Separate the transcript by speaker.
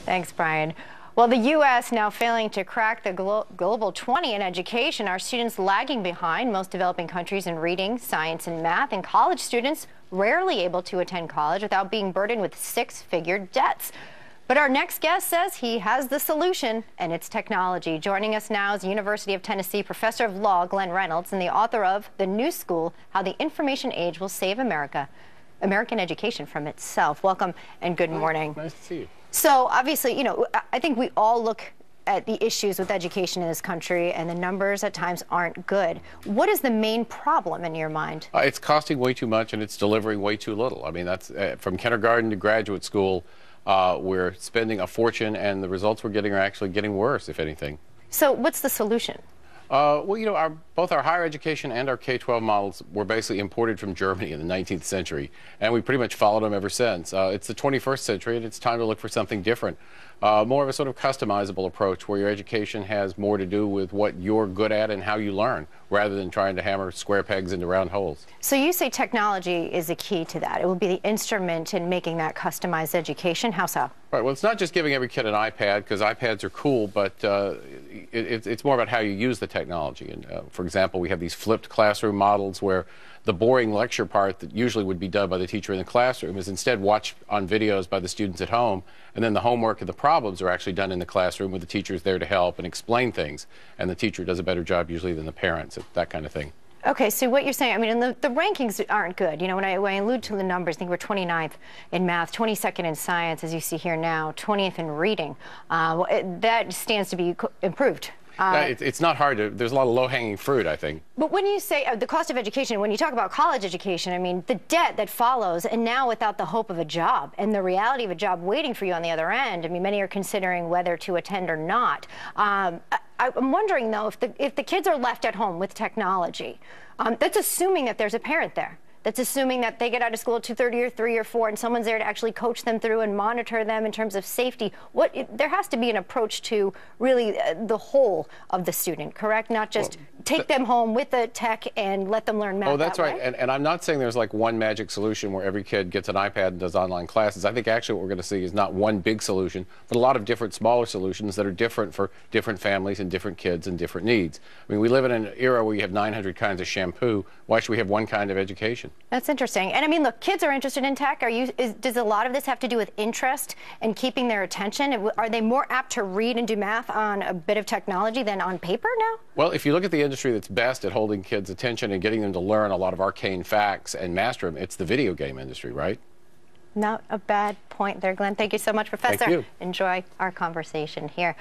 Speaker 1: Thanks, Brian. Well, the U.S. now failing to crack the global 20 in education. Our students lagging behind most developing countries in reading, science, and math, and college students rarely able to attend college without being burdened with six-figure debts. But our next guest says he has the solution, and it's technology. Joining us now is University of Tennessee professor of law Glenn Reynolds and the author of The New School: How the Information Age Will Save American Education from Itself. Welcome and good morning.
Speaker 2: Nice to see you.
Speaker 1: So obviously, I think we all look at the issues with education in this country, and the numbers at times aren't good. What is the main problem in your mind?
Speaker 2: It's costing way too much and it's delivering way too little. I mean, that's from kindergarten to graduate school. We're spending a fortune, and the results we're getting are actually getting worse, if anything.
Speaker 1: So what's the solution?
Speaker 2: Well, both our higher education and our K-12 models were basically imported from Germany in the 19th century, and we pretty much followed them ever since. It's the 21st century, and it's time to look for something different. More of a sort of customizable approach where your education has more to do with what you're good at and how you learn, rather than trying to hammer square pegs into round holes.
Speaker 1: So you say technology is the key to that. It will be the instrument in making that customized education. How so?
Speaker 2: Right. Well, it's not just giving every kid an iPad, because iPads are cool, but it's more about how you use the technology. And for example, we have these flipped classroom models where the boring lecture part that usually would be done by the teacher in the classroom is instead watched on videos by the students at home, and then the homework and the problems are actually done in the classroom with the teachers there to help and explain things, and the teacher does a better job usually than the parents, that kind of thing. Okay,
Speaker 1: so what you're saying, I mean, the rankings aren't good. When I allude to the numbers, I think we're 29th in math, 22nd in science, as you see here now, 20th in reading. That stands to be improved.
Speaker 2: It's not hard to, there's a lot of low-hanging fruit, I think.
Speaker 1: But when you say the cost of education, when you talk about college education, I mean, the debt that follows, and now without the hope of a job and the reality of a job waiting for you on the other end, I mean, many are considering whether to attend or not. I'm wondering, though, if the kids are left at home with technology, that's assuming that there's a parent there. That's assuming that they get out of school at 2:30 or 3 or 4, and someone's there to actually coach them through and monitor them in terms of safety. There has to be an approach to really the whole of the student, correct? Not just take them home with the tech and let them learn math.
Speaker 2: Oh, that's right.
Speaker 1: Way.
Speaker 2: And I'm not saying there's like one magic solution where every kid gets an iPad and does online classes. I think actually what we're going to see is not one big solution, but a lot of different smaller solutions that are different for different families and different kids and different needs. I mean, we live in an era where you have 900 kinds of shampoo. Why should we have one kind of education?
Speaker 1: That's interesting. And I mean, look, kids are interested in tech. Does a lot of this have to do with interest and keeping their attention? Are they more apt to read and do math on a bit of technology than on paper now?
Speaker 2: Well, if you look at the industry that's best at holding kids' attention and getting them to learn a lot of arcane facts and master them, it's the video game industry, right?
Speaker 1: Not a bad point there, Glenn. Thank you so much, Professor.
Speaker 2: Thank you.
Speaker 1: Enjoy our conversation here.